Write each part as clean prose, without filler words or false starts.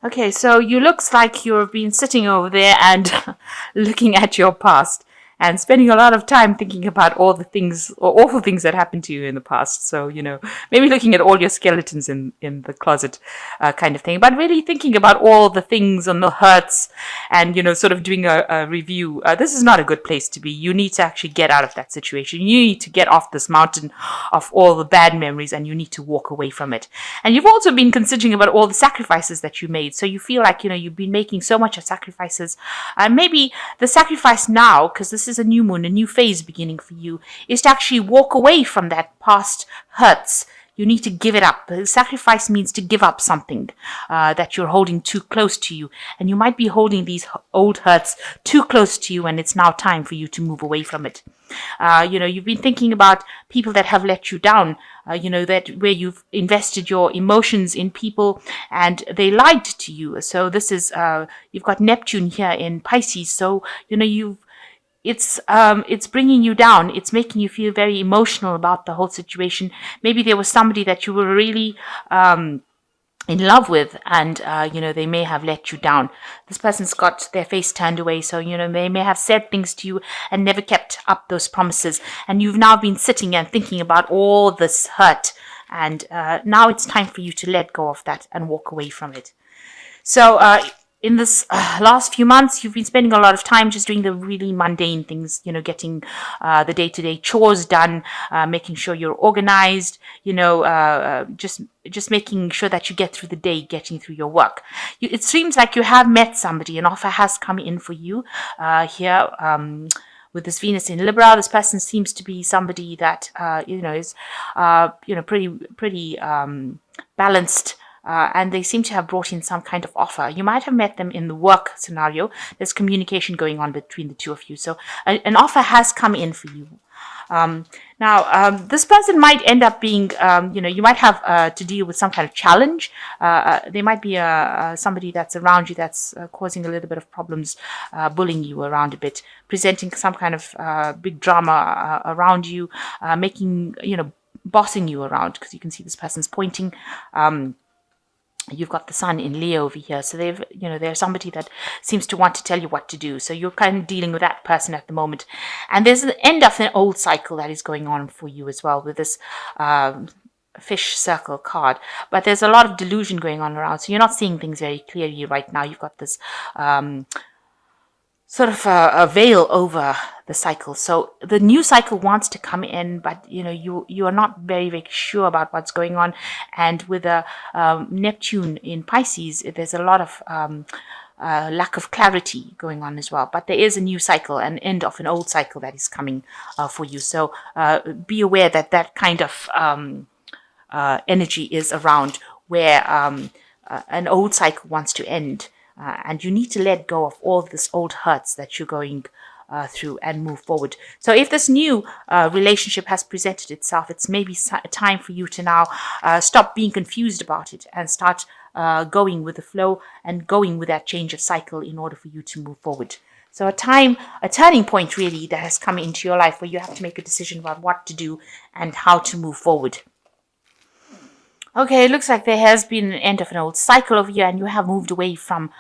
Okay, so you looks like you've been sitting over there and looking at your past and spending a lot of time thinking about all the things or awful things that happened to you in the past. So, maybe looking at all your skeletons in the closet kind of thing, but really thinking about all the things and the hurts and, sort of doing a review. This is not a good place to be. You need to actually get out of that situation. You need to get off this mountain of all the bad memories and you need to walk away from it. And you've also been considering about all the sacrifices that you made. So you feel like, you've been making so much of sacrifices. Maybe the sacrifice now, because this is a new moon, a new phase beginning for you, is to actually walk away from that past hurts. You need to give it up. Sacrifice means to give up something that you're holding too close to you. And you might be holding these old hurts too close to you, and it's now time for you to move away from it. You've been thinking about people that have let you down, that where you've invested your emotions in people and they lied to you. So this is, you've got Neptune here in Pisces. So, it's bringing you down. It's making you feel very emotional about the whole situation. Maybe there was somebody that you were really in love with, and they may have let you down. This person's got their face turned away, so they may have said things to you and never kept up those promises. And you've now been sitting and thinking about all this hurt, and now it's time for you to let go of that and walk away from it. So in this last few months, you've been spending a lot of time just doing the really mundane things, getting the day-to-day chores done, making sure you're organized, just making sure that you get through the day, getting through your work. It seems like you have met somebody, an offer has come in for you here. With this Venus in Libra, this person seems to be somebody that is pretty balanced. And they seem to have brought in some kind of offer. You might have met them in the work scenario. There's communication going on between the two of you. So an offer has come in for you. Now, this person might end up being, you might have to deal with some kind of challenge. There might be somebody that's around you that's causing a little bit of problems, bullying you around a bit, presenting some kind of big drama around you, making, bossing you around, because you can see this person's pointing. You've got the sun in Leo over here. So they're somebody that seems to want to tell you what to do. So you're kind of dealing with that person at the moment. And there's an end of an old cycle that is going on for you as well with this fish circle card. But there's a lot of delusion going on around. So you're not seeing things very clearly right now. You've got this sort of a veil over the cycle. So the new cycle wants to come in, but you are not very, very sure about what's going on. And with a Neptune in Pisces, there's a lot of lack of clarity going on as well. But there is a new cycle, an end of an old cycle that is coming for you. So be aware that that kind of energy is around where an old cycle wants to end. And you need to let go of all this old hurts that you're going through and move forward. So if this new relationship has presented itself, it's maybe time for you to now stop being confused about it and start going with the flow and going with that change of cycle in order for you to move forward. So a turning point really that has come into your life where you have to make a decision about what to do and how to move forward. Okay, it looks like there has been an end of an old cycle over here and you have moved away from,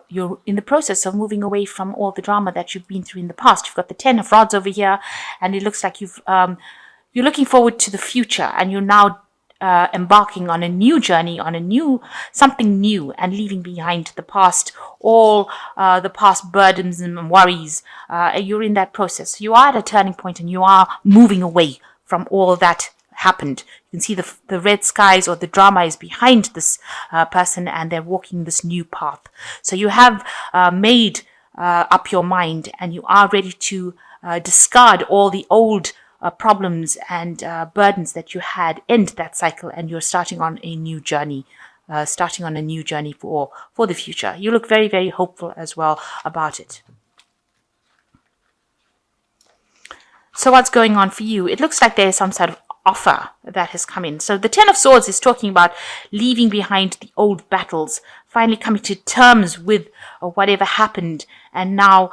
you're in the process of moving away from all the drama that you've been through in the past. You've got the 10 of Rods over here and it looks like you're looking forward to the future and you're now embarking on a new journey, on something new and leaving behind the past, all the past burdens and worries. You're in that process. You are at a turning point and you are moving away from all that happened. You can see the red skies or the drama is behind this person and they're walking this new path. So you have made up your mind and you are ready to discard all the old problems and burdens that you had, end that cycle, and you're starting on a new journey. For the future. You look very, very hopeful as well about it. So what's going on for you? It looks like there is some sort of offer that has come in. So the Ten of Swords is talking about leaving behind the old battles, finally coming to terms with whatever happened, and now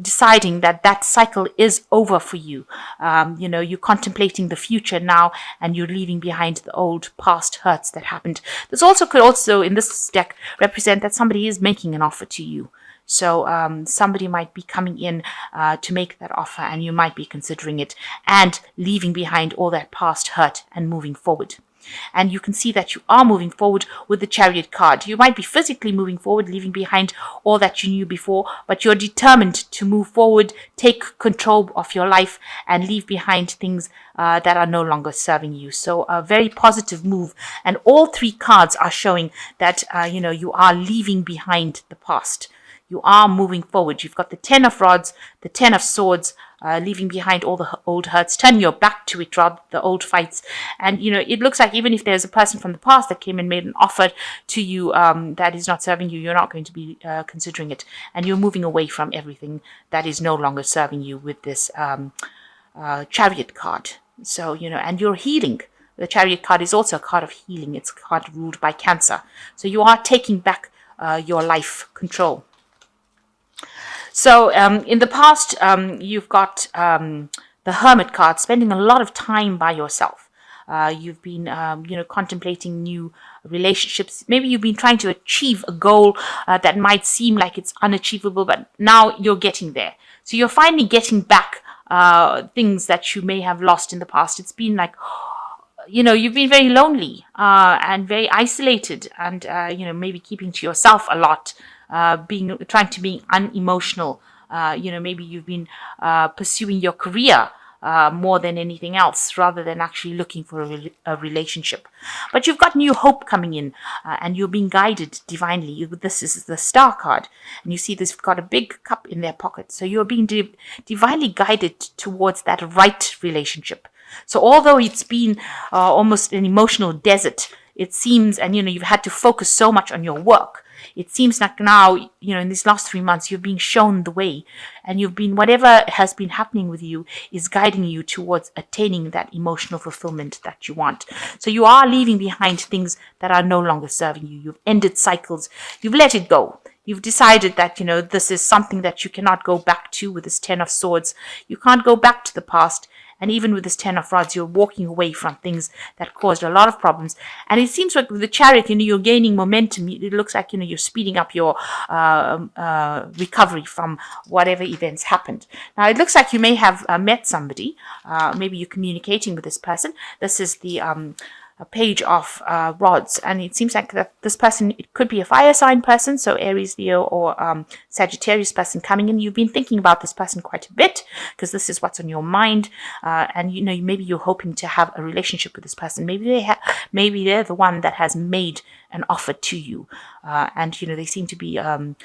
deciding that that cycle is over for you. You're contemplating the future now, and you're leaving behind the old past hurts that happened. This also could also, in this deck, represent that somebody is making an offer to you. So somebody might be coming in to make that offer, and you might be considering it and leaving behind all that past hurt and moving forward. And you can see that you are moving forward with the Chariot card. You might be physically moving forward, leaving behind all that you knew before, but you're determined to move forward, take control of your life, and leave behind things that are no longer serving you. So a very positive move. And all three cards are showing that, you are leaving behind the past. You are moving forward. You've got the Ten of Rods, the Ten of Swords, leaving behind all the old hurts, turning your back to it, rather the old fights. And, it looks like even if there's a person from the past that came and made an offer to you that is not serving you, you're not going to be considering it. And you're moving away from everything that is no longer serving you with this Chariot card. So, and you're healing. The Chariot card is also a card of healing. It's a card ruled by Cancer. So you are taking back your life control. So in the past, you've got the Hermit card, spending a lot of time by yourself. You've been, contemplating new relationships. Maybe you've been trying to achieve a goal that might seem like it's unachievable, but now you're getting there. So you're finally getting back things that you may have lost in the past. It's been like, you've been very lonely and very isolated, and, maybe keeping to yourself a lot. Trying to be unemotional. Maybe you've been pursuing your career more than anything else, rather than actually looking for a relationship. But you've got new hope coming in, and you're being guided divinely. This is the Star card, and you see this got a big cup in their pocket. So you're being divinely guided towards that right relationship. So although it's been almost an emotional desert, it seems, and you've had to focus so much on your work, it seems like now, in these last 3 months, you're being shown the way, and whatever has been happening with you is guiding you towards attaining that emotional fulfillment that you want. So you are leaving behind things that are no longer serving you. You've ended cycles. You've let it go. You've decided that, this is something that you cannot go back to with this Ten of Swords. You can't go back to the past. And even with this Ten of Rods, you're walking away from things that caused a lot of problems. And it seems like with the Chariot, you're gaining momentum. It looks like, you're speeding up your recovery from whatever events happened. Now, it looks like you may have met somebody. Maybe you're communicating with this person. This is the a Page of Rods, and it seems like that this person, it could be a fire sign person, so Aries, Leo, or Sagittarius person coming in. You've been thinking about this person quite a bit, because this is what's on your mind, and maybe you're hoping to have a relationship with this person. Maybe they're the one that has made an offer to you, and they seem to be a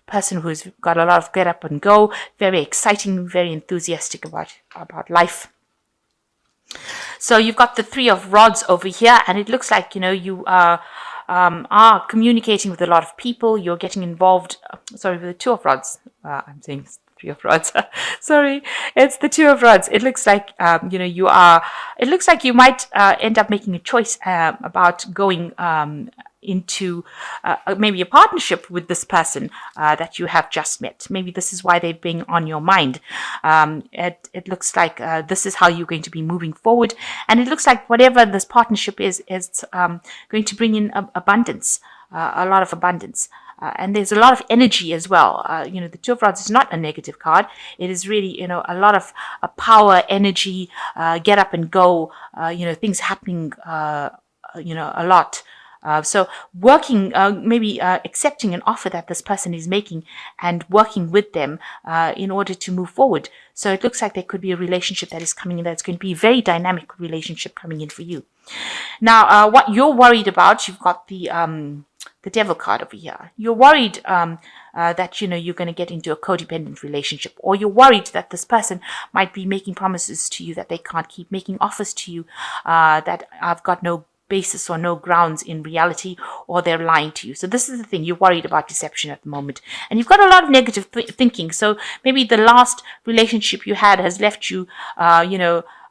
person who's got a lot of get up and go, very exciting, very enthusiastic about life. So you've got the Three of Rods over here, and it looks like, you are communicating with a lot of people. You're getting involved, with the Two of Rods. I'm saying Three of Rods. Sorry, it's the Two of Rods. It looks like, it looks like you might end up making a choice about going into maybe a partnership with this person that you have just met. Maybe this is why they've been on your mind. It looks like this is how you're going to be moving forward, and it looks like whatever this partnership is going to bring in abundance, a lot of abundance. And there's a lot of energy as well. The Two of Rods is not a negative card. It is really, a lot of power, energy, get up and go, things happening, a lot. So working, maybe accepting an offer that this person is making and working with them in order to move forward. So it looks like there could be a relationship that is coming in that's going to be a very dynamic relationship coming in for you. Now, what you're worried about, you've got the Devil card over here. You're worried that, you're going to get into a codependent relationship, or you're worried that this person might be making promises to you that they can't keep, making offers to you that I've got no basis or no grounds in reality, or they're lying to you. So this is the thing, you're worried about deception at the moment, and you've got a lot of negative thinking. So maybe the last relationship you had has left you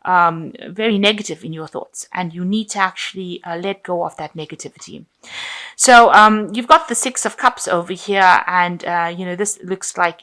very negative in your thoughts, and you need to actually let go of that negativity. So you've got the Six of Cups over here, and this looks like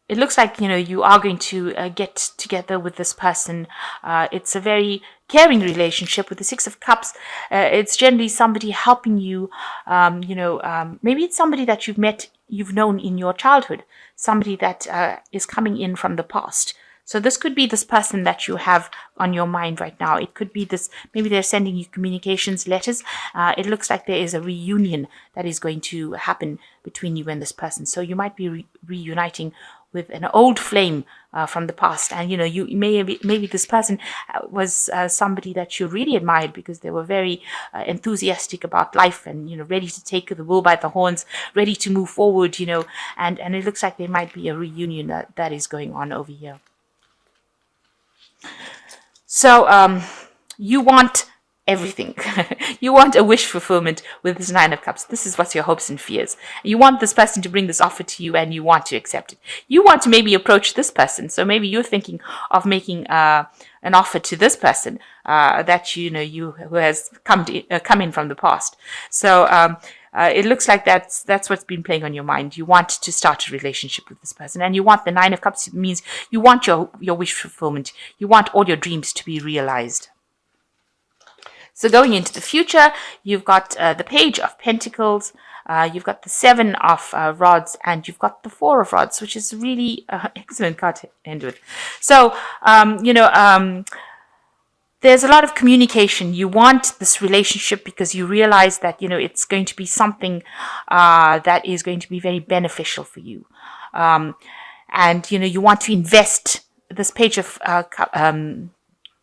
it looks like you are going to get together with this person. It's a very caring relationship with the Six of Cups. It's generally somebody helping you. Maybe it's somebody that you've known in your childhood, somebody that is coming in from the past. So this could be this person that you have on your mind right now. It could be this, maybe they're sending you communications, letters. It looks like there is a reunion that is going to happen between you and this person. So you might be reuniting with an old flame from the past. And, maybe this person was somebody that you really admired because they were very enthusiastic about life and, ready to take the bull by the horns, ready to move forward, and it looks like there might be a reunion that is going on over here. So you want everything. You want a wish fulfillment with this Nine of Cups. This is what's your hopes and fears. You want this person to bring this offer to you and you want to accept it. You want to maybe approach this person. So maybe you're thinking of making an offer to this person that who has come in from the past. So it looks like that's what's been playing on your mind. You want to start a relationship with this person, and you want the Nine of Cups. It means you want your wish fulfillment. You want all your dreams to be realized. So going into the future, you've got the Page of Pentacles, you've got the Seven of Rods, and you've got the Four of Rods, which is really excellent card to end with. So, there's a lot of communication. You want this relationship because you realize that, it's going to be something that is going to be very beneficial for you. And, you want to invest. This Page of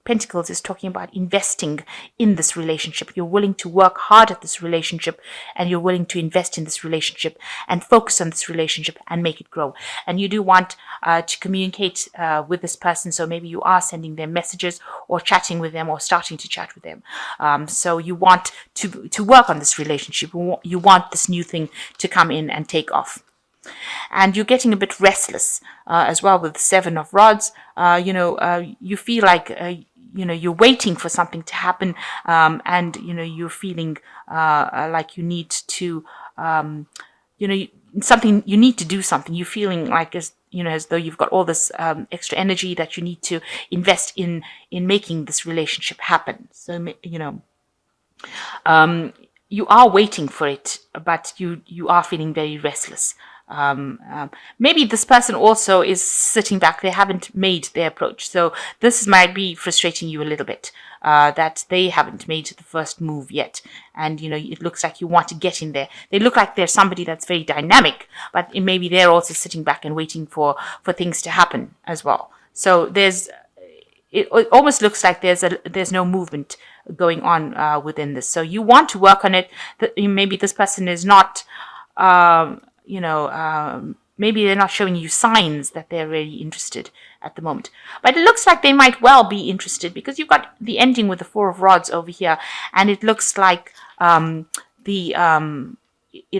Pentacles is talking about investing in this relationship. You're willing to work hard at this relationship, and you're willing to invest in this relationship and focus on this relationship and make it grow. And you do want to communicate with this person. So maybe you are sending them messages or chatting with them or starting to chat with them. So you want to work on this relationship. You want this new thing to come in and take off. And you're getting a bit restless as well with the Seven of Rods. You feel like you're waiting for something to happen, and you're feeling like you need to you need to do something. You're feeling like as though you've got all this extra energy that you need to invest in making this relationship happen. So you are waiting for it, but you are feeling very restless. Maybe this person also is sitting back. They haven't made their approach. So this might be frustrating you a little bit, that they haven't made the first move yet. And, it looks like you want to get in there. They look like they're somebody that's very dynamic, but maybe they're also sitting back and waiting for things to happen as well. So it almost looks like there's no movement going on within this. So you want to work on it. Maybe this person is not, maybe they're not showing you signs that they're really interested at the moment. But it looks like they might well be interested because you've got the ending with the Four of Rods over here. And it looks like it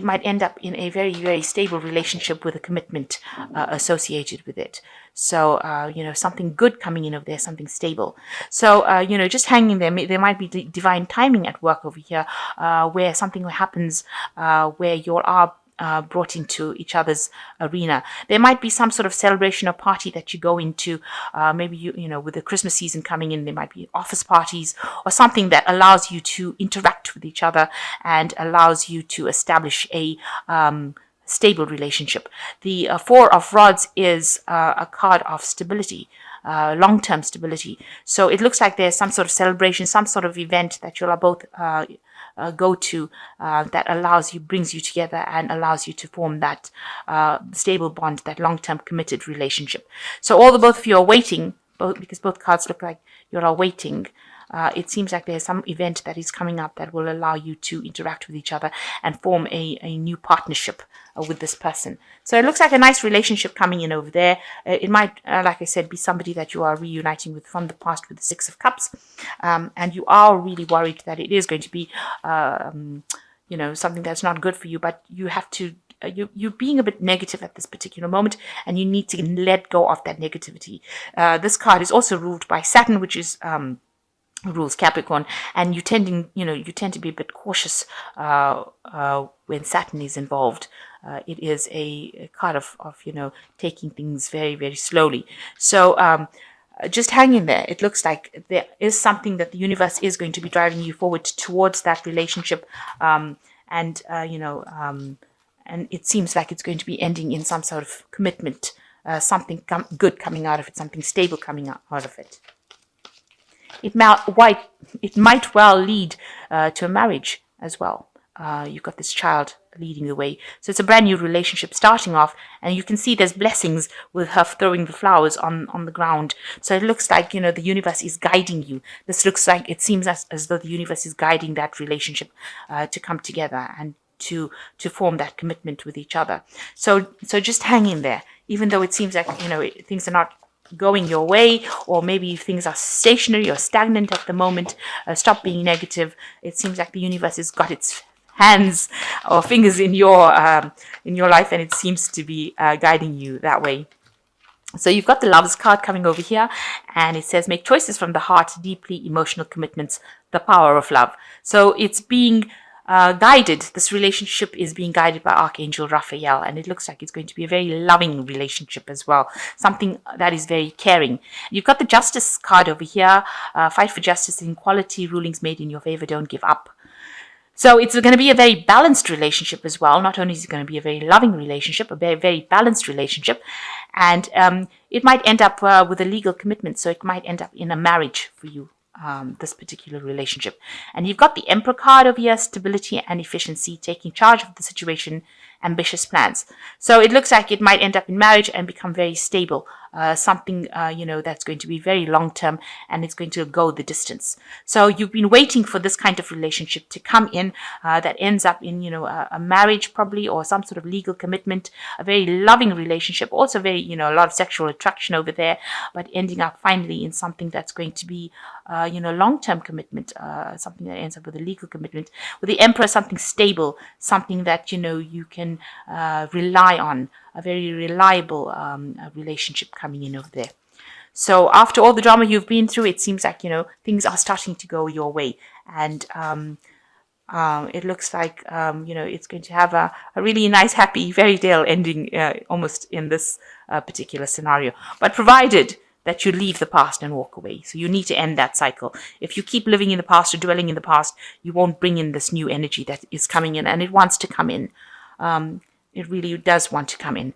might end up in a very, very stable relationship with a commitment associated with it. So, something good coming in over there, something stable. So, just hanging there, there might be divine timing at work over here, where something happens where you are brought into each other's arena. There might be some sort of celebration or party that you go into. Maybe with the Christmas season coming in, there might be office parties or something that allows you to interact with each other and allows you to establish a stable relationship. The Four of Rods is a card of stability. Long-term stability. So it looks like there's some sort of celebration, some sort of event that you'll both go to that brings you together and allows you to form that stable bond, that long-term committed relationship. So both of you are waiting, because both cards look like you're all waiting. It seems like there's some event that is coming up that will allow you to interact with each other and form a new partnership with this person. So it looks like a nice relationship coming in over there. It might, like I said, be somebody that you are reuniting with from the past with the Six of Cups. And you are really worried that it is going to be, something that's not good for you, but you have to you're being a bit negative at this particular moment, and you need to let go of that negativity. This card is also ruled by Saturn, which is rules Capricorn, and you tend to be a bit cautious when Saturn is involved. It is a card of taking things very, very slowly. So just hang in there. It looks like there is something that the universe is going to be driving you forward towards that relationship, and it seems like it's going to be ending in some sort of commitment, something good coming out of it, something stable coming out of it. It might well lead to a marriage as well. You've got this child leading the way. So it's a brand new relationship starting off, and you can see there's blessings with her throwing the flowers on the ground. So it looks like, the universe is guiding you. It seems as though the universe is guiding that relationship to come together and to form that commitment with each other. So just hang in there, even though it seems like, things are not going your way, or maybe things are stationary or stagnant at the moment. Stop being negative. It seems like the universe has got its hands or fingers in your life, and it seems to be guiding you that way. So you've got the Lovers card coming over here, and it says, make choices from the heart, deeply emotional commitments, the power of love. So it's being guided. This relationship is being guided by Archangel Raphael, and it looks like it's going to be a very loving relationship as well, something that is very caring. You've got the Justice card over here. Fight for justice and equality, rulings made in your favor, don't give up. So it's going to be a very balanced relationship as well. Not only is it going to be a very loving relationship, a very, very balanced relationship, and it might end up with a legal commitment. So it might end up in a marriage for you, this particular relationship. And you've got the Emperor card over here, stability and efficiency, taking charge of the situation, ambitious plans. So it looks like it might end up in marriage and become very stable, something that's going to be very long term, and it's going to go the distance. So you've been waiting for this kind of relationship to come in, that ends up in a marriage probably, or some sort of legal commitment, a very loving relationship, also very a lot of sexual attraction over there, but ending up finally in something that's going to be long-term commitment, something that ends up with a legal commitment. With the Emperor, something stable, something that you can rely on, a very reliable relationship coming in over there. So after all the drama you've been through, it seems like things are starting to go your way, and it looks like it's going to have a really nice, happy fairy tale ending, almost in this particular scenario. But provided that you leave the past and walk away. So you need to end that cycle. If you keep living in the past or dwelling in the past, you won't bring in this new energy that is coming in, and it wants to come in. It really does want to come in.